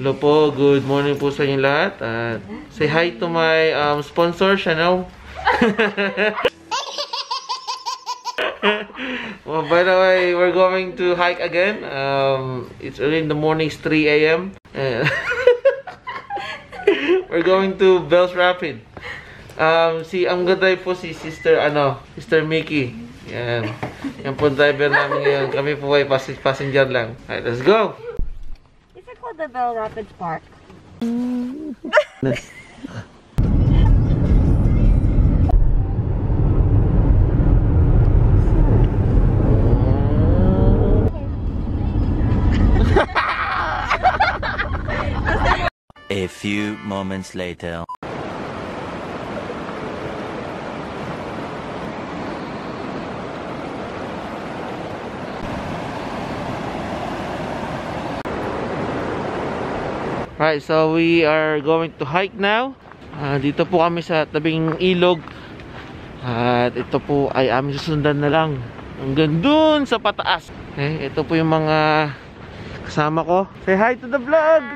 Hello po, good morning po sa inyo lahat. At say hi to my sponsor, Chanel. Well, by the way, we're going to hike again. It's early in the morning, it's 3 a.m. We're going to Bells Rapid. Ang ganda po si Sister Mickey. Yan. Yan po driver namin ngayon. Kami po ay passenger lang. Alright, let's go! Is it called the Bell Rapids Park? A few moments later. Right, so we are going to hike now. Dito po kami sa tabing ilog. At ito po ay aming susundan na lang hanggang dun sa pataas. Okay, ito po yung mga kasama ko. Say hi to the vlog!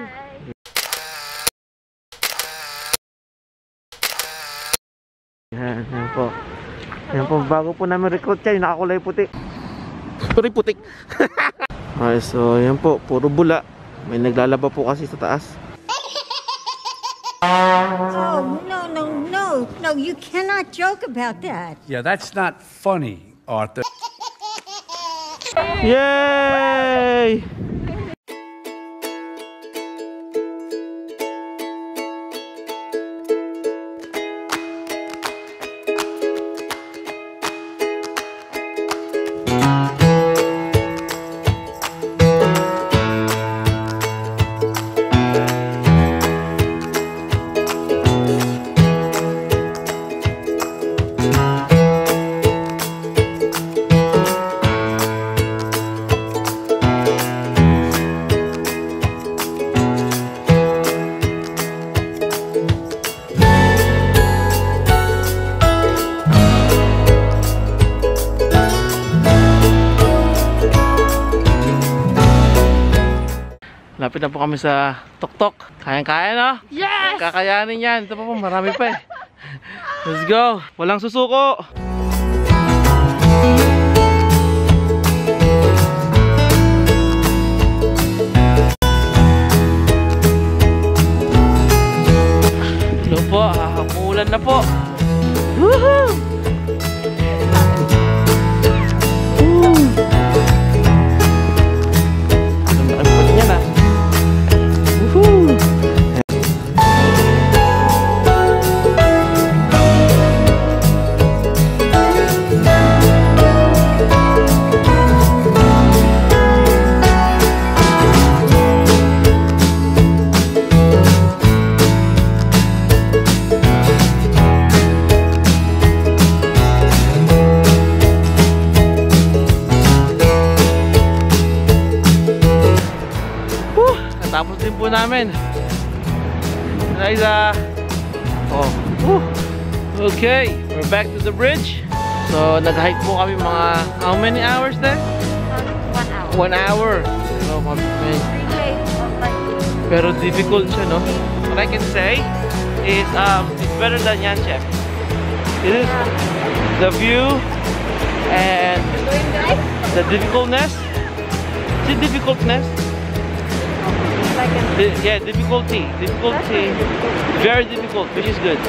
Yan po. Yan po, bago po namin recruit siya, yung nakakulay puti. Sorry, putik. Okay, so yan po, puro bula. May naglalaba po kasi sa taas. Oh, no, you cannot joke about that. Yeah, that's not funny, Arthur. Yay! Lapit na po kami sa tuktok. Kayang-kaya, no? Yes! Kakayanin yan. Ito pa po, marami pa eh. Let's go! Walang susuko! Hello po, umuulan na po. Woohoo! Tapos din po namin. Liza. Oh. Okay, we're back to the bridge. So nag-hike po kami mga how many hours there? 1 hour. 1 hour. So, pero difficult siya, no? What I can say is it's better than Yan Chef. It is the view and the difficultness. Is it difficultness? Yeah, difficulty. Very difficult, which is good.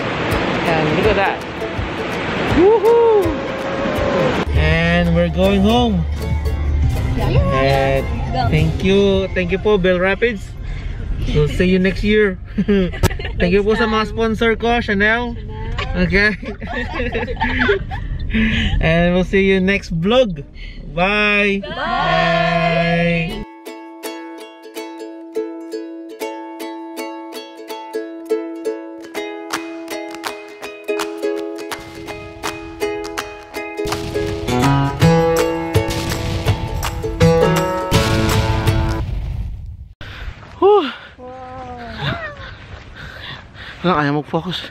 And look at that. Woohoo! And we're going home. And thank you po, Bell Rapids. So see you next year. Thank you po sa mga sponsor ko, Chanel. Okay. And we'll see you next vlog. Bye. Bye. Wala, ayaw mag-focus.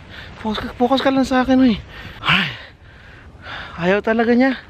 Focus ka lang sa akin, eh. Ay, ayaw talaga niya.